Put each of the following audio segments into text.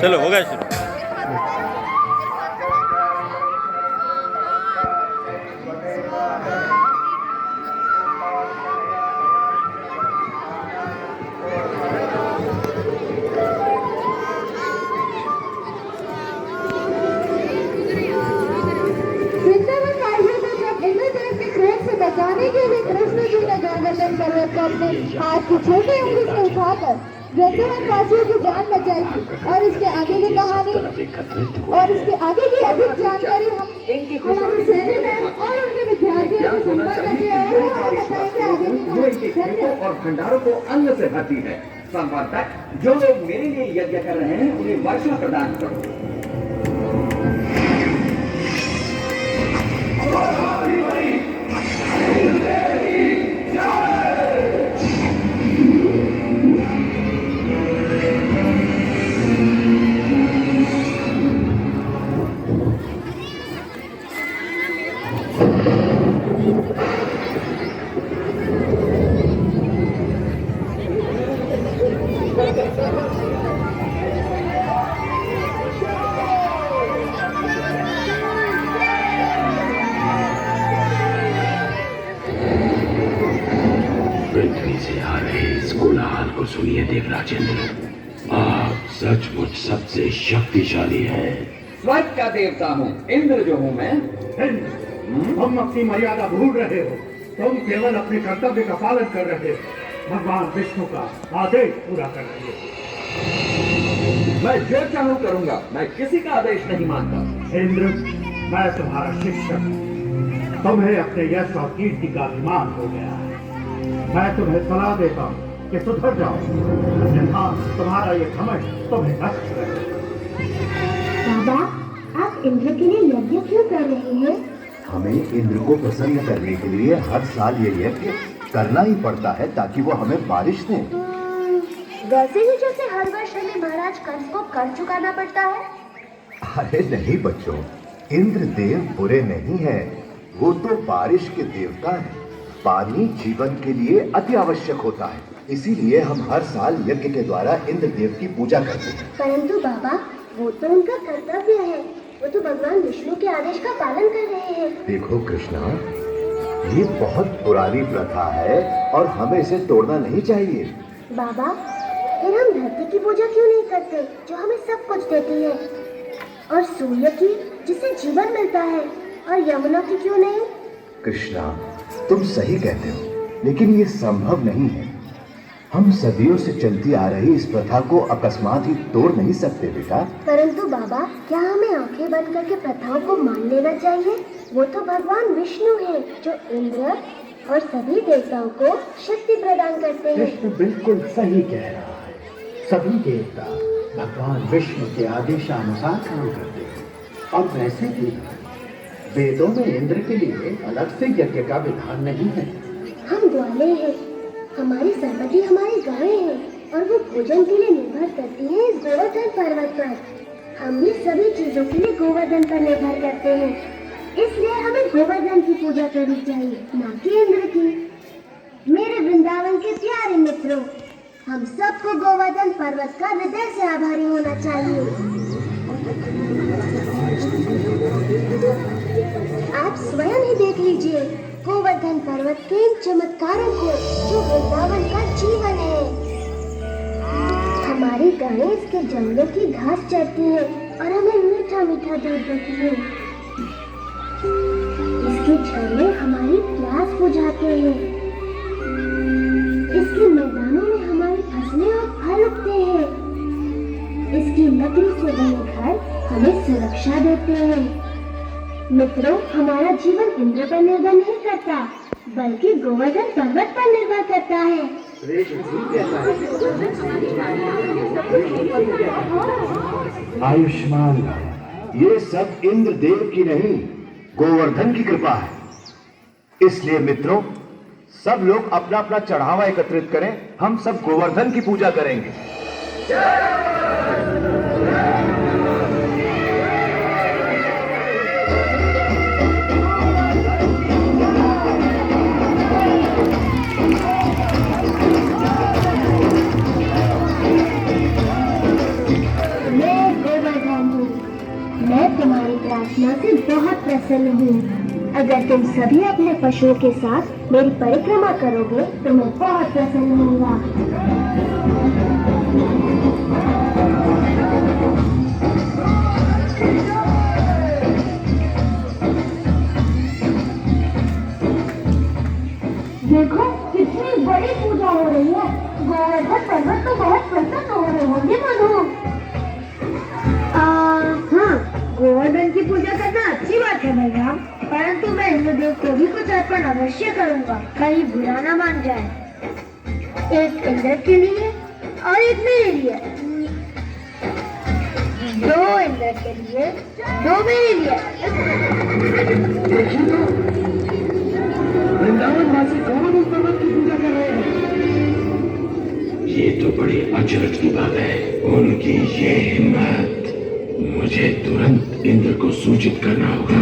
चलो हो गया शुरू। बचाने के लिए कृष्ण जी ने गोवर्धन पर्वत को अपने हाथ की छोटी उंगली से उठाकर वृंदावन वासियों की जान बचाई थी। और इसके आगे की कहानी और इसके आगे की अधिक जानकारी हम हमारे सेनापति और उनके विद्यार्थियों से सुनवा करते हैं और बताएंगे आगे की कहानी। और भंडारों को अन्न से भरती है। संवर्तक, जो लोग मेरे लिए यज्ञ कर रहे हैं उन्हें वर्षा प्रदान करो। पृथ्वी से आ रहे इस कोलाहल को सुनिए देवराजेंद्र, आप सचमुच सबसे शक्तिशाली हैं। स्वर्ग का देवता हूँ, इंद्र जो हूँ मैं। तुम अपनी मर्यादा भूल रहे हो। तुम केवल अपने कर्तव्य का पालन कर रहे हो, भगवान विष्णु का आदेश पूरा कर रहे हो। मैं जो चाहूँ करूँगा, मैं किसी का आदेश नहीं मानता। इंद्र, मैं तुम्हारा शिक्षक हूँ। तुम्हें अपने यश और कीर्ति का अभिमान हो गया है। मैं तुम्हें सलाह देता हूँ कि सुधर जाओ, अन्यथा तुम्हारा ये घमंड तुम्हें नष्ट करेगा। बाबा, आप इंद्र के लिए यज्ञ क्यों कर रहे हैं? हमें इंद्र को प्रसन्न करने के लिए हर साल ये यज्ञ करना ही पड़ता है ताकि वो हमें बारिश दें। वैसे ही जैसे हर वर्ष हमें महाराज कंस को कर चुकाना पड़ता है। अरे नहीं बच्चों, इंद्र देव बुरे नहीं हैं, वो तो बारिश के देवता हैं। पानी जीवन के लिए अति आवश्यक होता है, इसीलिए हम हर साल यज्ञ के द्वारा इंद्र देव की पूजा करते हैं। परंतु बाबा, वो तो उनका कर्तव्य है। वो तो भगवान विष्णु के आदेश का पालन कर रहे हैं। देखो कृष्णा, ये बहुत पुरानी प्रथा है और हमें इसे तोड़ना नहीं चाहिए। बाबा, फिर हम धरती की पूजा क्यों नहीं करते जो हमें सब कुछ देती है, और सूर्य की जिसे जीवन मिलता है, और यमुना की क्यों नहीं? कृष्णा, तुम सही कहते हो, लेकिन ये संभव नहीं है। हम सदियों से चलती आ रही इस प्रथा को अकस्मात ही तोड़ नहीं सकते बेटा। परंतु बाबा, क्या हमें आंखें बंद करके प्रथाओं को मान लेना चाहिए? वो तो भगवान विष्णु है जो इंद्र और सभी देवताओं को शक्ति प्रदान करते हैं। कृष्ण बिल्कुल सही कह रहा है। सभी देवता भगवान विष्णु के आदेशानुसार काम करते हैं, और वैसे भी वेदों में इंद्र के लिए अलग से यज्ञ का विधान नहीं है। हम ग्वाले हैं, हमारी सर्वति हमारी गायें हैं, और वो भोजन के लिए निर्भर करती हैं इस गोवर्धन पर्वत पर। हम भी सभी चीजों के लिए गोवर्धन पर निर्भर करते हैं, इसलिए हमें गोवर्धन की पूजा करनी चाहिए, न कि इंद्र की। मेरे वृंदावन के प्यारे मित्रों, हम सबको गोवर्धन पर्वत का हृदय से आभारी होना चाहिए। आप स्वयं ही देख लीजिए गोवर्धन पर्वत के इन चमत्कारों को जो वृंदावन का जीवन है। हमारी गायें इसके जंगलों की घास चरती हैं और हमें मीठा मीठा दूध देती हैं। इसके झरने हमारी प्यास बुझाते हैं। इसके मैदानों में हमारी फसलें और फल उगते हैं। इसकी लकड़ी से बने घर हमें सुरक्षा देते हैं। मित्रों, हमारा जीवन इंद्र पर निर्भर नहीं करता, बल्कि गोवर्धन पर्वत पर निर्भर करता है। आयुष्मान भव। ये सब इंद्र देव की नहीं, गोवर्धन की कृपा है। इसलिए मित्रों, सब लोग अपना अपना चढ़ावा एकत्रित करें, हम सब गोवर्धन की पूजा करेंगे। मैं उपासना से बहुत प्रसन्न हूँ। अगर तुम सभी अपने पशुओं के साथ मेरी परिक्रमा करोगे तो मैं बहुत प्रसन्न होऊंगा। देखो कितनी बड़ी पूजा हो रही है। गोवर्धन पर्वत तो बहुत प्रसन्न हो रहे होंगे मनु। हाँ, गोवर्धन की पूजा करना अच्छी बात है बलराम, परंतु मैं इंद्रदेव को भी कुछ अर्पण अवश्य करूंगा, कहीं बुरा ना मान जाए। एक इंद्र के लिए और एक मेरे लिए। 2 इंद्र के लिए, 2 मेरे लिए। वृंदावन वासी गोवर्धन पर्वत की पूजा कर रहे हैं। ये तो बड़ी अचरज की बात है। उनकी ये हिम्मत! मुझे तुरंत इंद्र को सूचित करना होगा।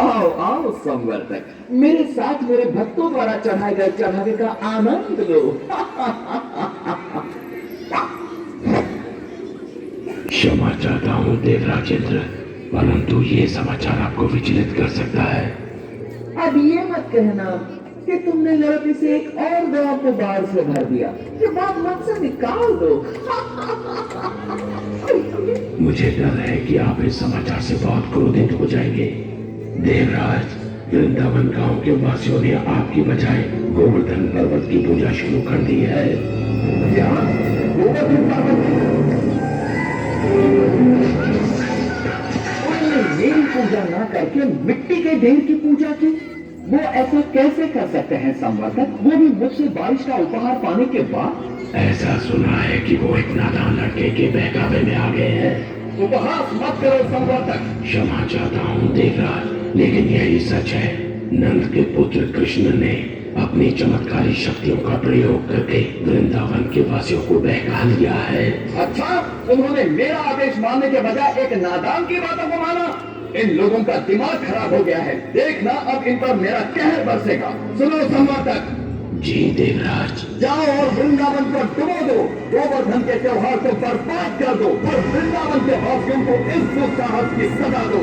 आओ आओ संवर्तक, मेरे साथ मेरे भक्तों द्वारा चढ़ाए गए चढ़ावे का आनंद लो। क्षमा चाहता हूँ देवराजेंद्र, परंतु ये समाचार आपको विचलित कर सकता है। अब ये मत कहना कि तुमने लड़के से एक और गांव को बाढ़ से भर दिया। ये बात मत से निकाल दो। मुझे डर है कि आप इस समाचार से बहुत क्रोधित हो जाएंगे। देवराज, वृंदावन गांव के वासियों ने आपकी बजाय गोवर्धन पर्वत की पूजा शुरू कर दी है। क्या? गोवर्धन पर्वत? उन्होंने मेरी पूजा ना करके मिट्टी के ढेर की पूजा की। वो ऐसा कैसे कर सकते हैं संवर्तक, वो भी मुझसे बारिश का उपहार पाने के बाद? ऐसा सुना है कि वो एक नादान लड़के के बहकावे में आ गए हैं। उपहास मत करो संवर्तक। क्षमा चाहता हूँ देवराज, लेकिन यही सच है। नंद के पुत्र कृष्ण ने अपनी चमत्कारी शक्तियों का प्रयोग करके वृंदावन के वासियों को बहका लिया है। अच्छा, उन्होंने मेरा आदेश मानने के बजाय एक नादान की बातों को माना। इन लोगों का दिमाग खराब हो गया है। देखना अब इन पर मेरा कहर बरसेगा। सुनो संवर्तक। जी देवराज। जाओ और वृंदावन को डुबो दो, गोवर्धन के त्योहार को बर्बाद कर दो और वृंदावन के वासियों को इस दुस्साहस की सजा दो।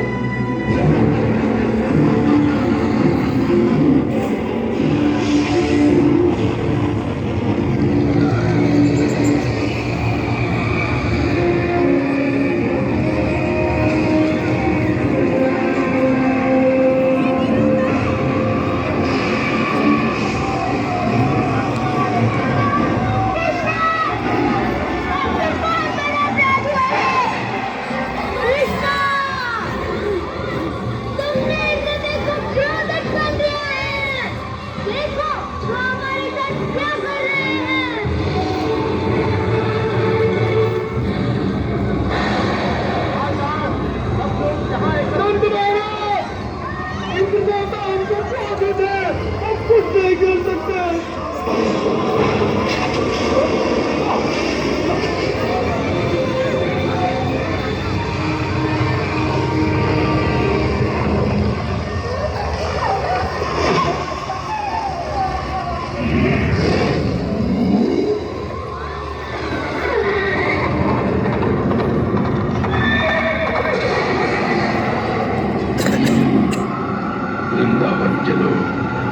वृंदावन के लोग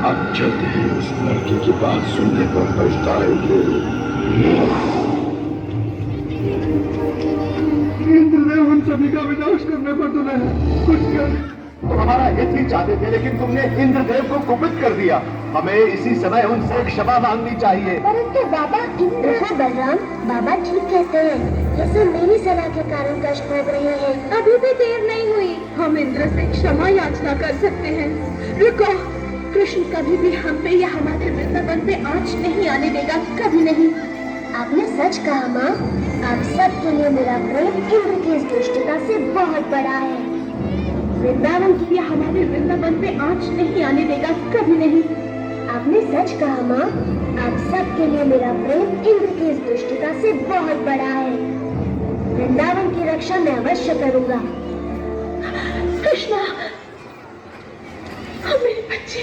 अब चलते हैं, उस लड़के की बात सुनने पर पछताएंगे। इंद्रदेव हम सभी का विनाश करने पर तुले हैं, कुछ कर। तो हमारा हित ही चाहते थे, लेकिन तुमने इंद्रदेव को कुपित कर दिया। हमें इसी समय उनसे क्षमा मांगनी चाहिए। परंतु बाबा देखो बलराम, बाबा ठीक कहते हैं। ये सब मेरी सलाह के कारण कष्ट भोग रहे हैं। अभी भी देर नहीं हुई, हम इंद्र से क्षमा याचना कर सकते हैं। रुको, कृष्ण कभी भी हम पे या हमारे वृंदावन पे आँच नहीं आने देगा, कभी नहीं। आपने सच कहा माँ। आप सबके लिए मेरा प्रेम इंद्र की इस दुष्टता से बहुत बड़ा है। वृंदावन की हमारे वृंदावन पे आँच नहीं आने देगा, कभी नहीं। आपने सच कहा माँ। आप सबके लिए मेरा प्रेम इंद्र की इस दुष्टता से बहुत बड़ा है। वृंदावन की रक्षा मैं अवश्य करूंगा। कृष्णा, मेरे बच्चे।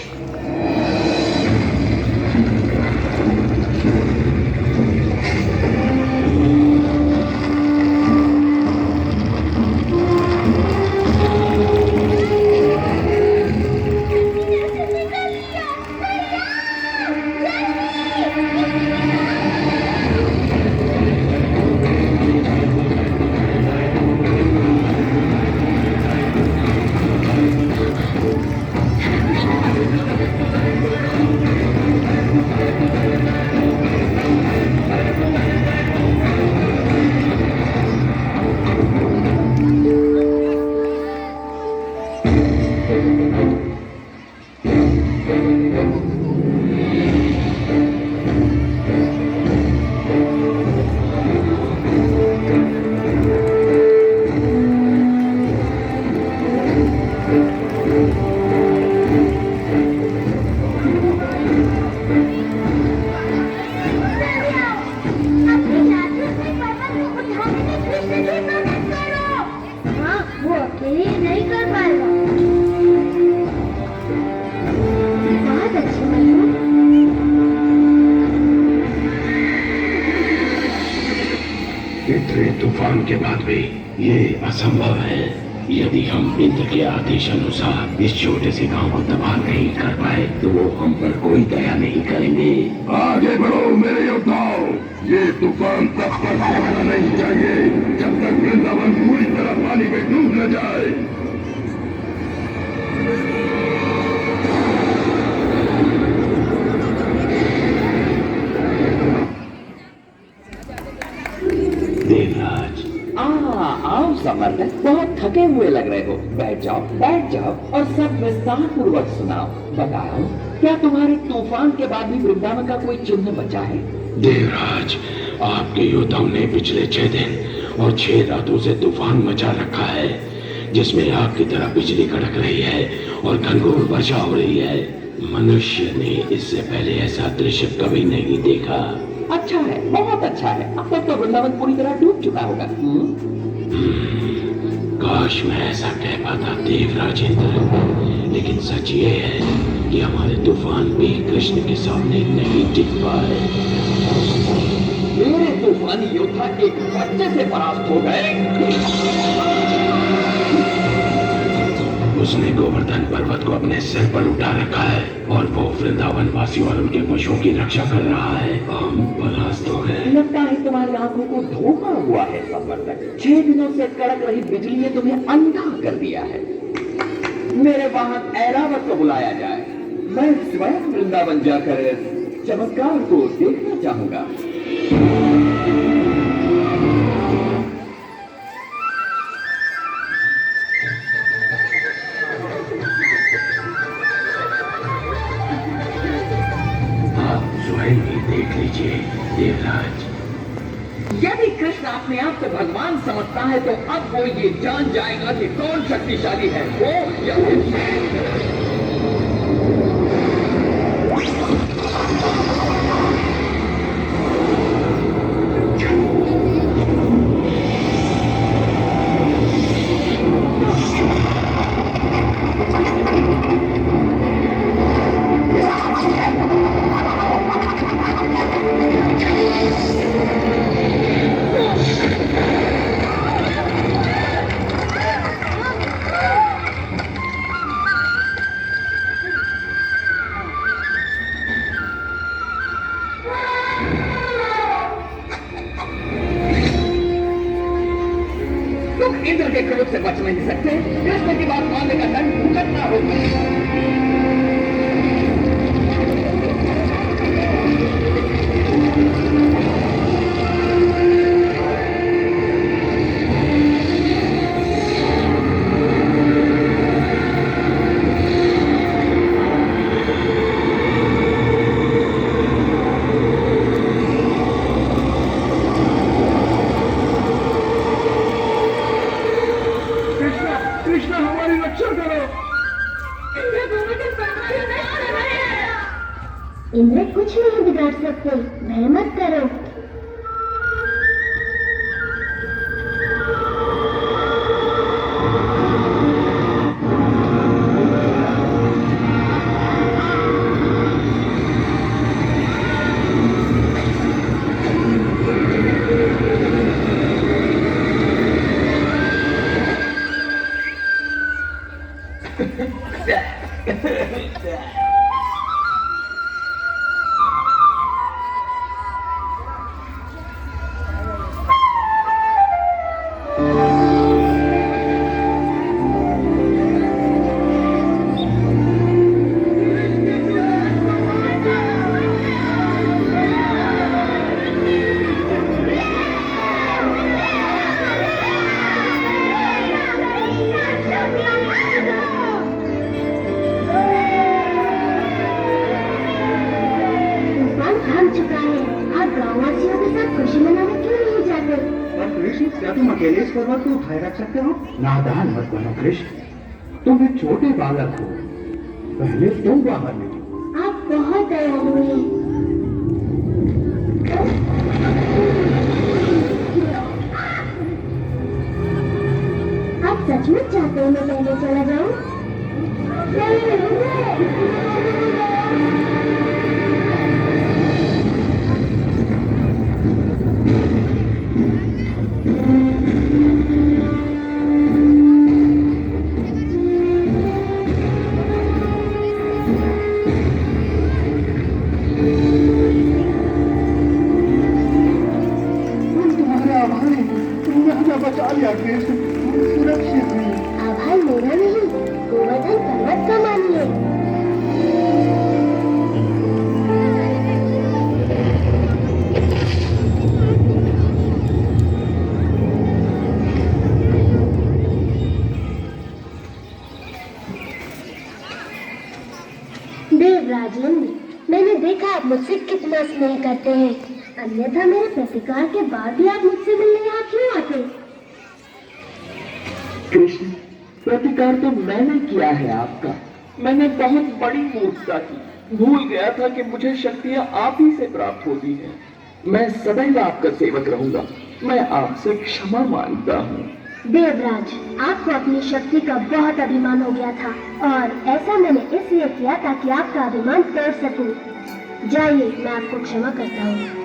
उठाने में कृष्ण की मदद करो। हाँ, वो अकेले नहीं कर पाएगा। बहुत अच्छी मन्नू। इतने तूफान के बाद भी ये असंभव है। यदि हम इंद्र के आदेश अनुसार इस छोटे से गांव को तबाह नहीं कर पाए तो वो हम पर कोई दया नहीं करेंगे। आगे बढ़ो मेरे योद्धाओं, ये तूफान तब तक थमना नहीं चाहिए जब तक वृंदावन पूरी तरह पानी में डूब न जाए। देवराज, आओ समर्थ, बहुत थके हुए लग रहे हो। बैठ जाओ और सब विस्तार पूर्वक सुनाओ। बताओ, क्या तुम्हारे तूफान के बाद भी वृंदावन का कोई चिन्ह बचा है? देवराज, आपके योद्धाओं ने पिछले 6 दिन और 6 रातों से तूफान मचा रखा है, जिसमें आग की तरह बिजली कड़क रही है और घनघोर वर्षा हो रही है। मनुष्य ने इससे पहले ऐसा दृश्य कभी नहीं देखा। अच्छा है, बहुत अच्छा है। अब तक तो वृंदावन पूरी तरह डूब चुका होगा। काश मैं ऐसा कह पाता देवराज इंद्र, लेकिन सच ये है कि हमारे तूफान भी कृष्ण के सामने नहीं टिक पाए। मेरे तूफानी योद्धा एक बच्चे से परास्त हो गए। उसने गोवर्धन पर्वत को अपने सिर पर उठा रखा है और वो वृंदावन वासियों और उनके पशुओं की रक्षा कर रहा है। हम परास्त हो गए। लगता है तुम्हारी आंखों को धोखा हुआ है संवर्तक। 6 दिनों से कड़क रही बिजली ने तुम्हें अंधा कर दिया है। मेरे वाहन ऐरावत को बुलाया जाए। मैं स्वयं वृंदावन जाकर चमत्कार को देखना चाहूंगा। देख लीजिए देवराज। यदि कृष्ण अपने आप को भगवान समझता है तो अब वो ये जान जाएगा कि कौन शक्तिशाली है, वो या इंद्र के क्रोध से बच नहीं सकते। कृष्ण की बात मानने का दंड भुगतना होगा। इंद्र कुछ नहीं बिगाड़ सकते, भय मत करो। क्या तुम अकेले इस पर्वत को उठाए रख सकते हो? नादान मत बनो कृष्ण, तुम एक छोटे बालक हो। पहले तुम बाहर निकलो। आप बहुत दयालु हैं। लिया कृष्ण, तुम सुरक्षित हुई। आभार मेरा नहीं, गोवर्धन पर्वत का मानिए। देवराज इंद्र, मैंने देखा आप मुझसे कितना स्नेह करते हैं, अन्यथा मेरे प्रतिकार के बाद भी आप मुझसे मिलने यहाँ क्यों आते? कृष्ण, प्रतिकार तो मैंने किया है आपका। मैंने बहुत बड़ी मूर्खता की, भूल गया था कि मुझे शक्तियां आप ही से प्राप्त होती हैं। मैं सदैव आपका सेवक रहूंगा। मैं आपसे क्षमा मांगता हूँ। देवराज, आपको अपनी शक्ति का बहुत अभिमान हो गया था और ऐसा मैंने इसलिए किया ताकि आपका अभिमान तोड़ सकूं। जाइए, मैं आपको क्षमा करता हूँ।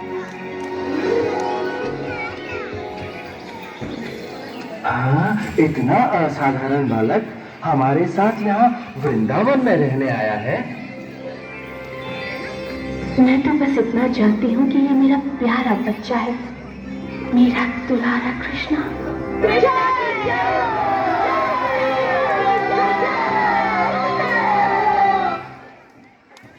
हाँ, इतना असाधारण बालक हमारे साथ यहाँ वृंदावन में रहने आया है। मैं तो बस इतना जानती हूँ कि ये मेरा प्यारा बच्चा है, मेरा दुलारा कृष्णा।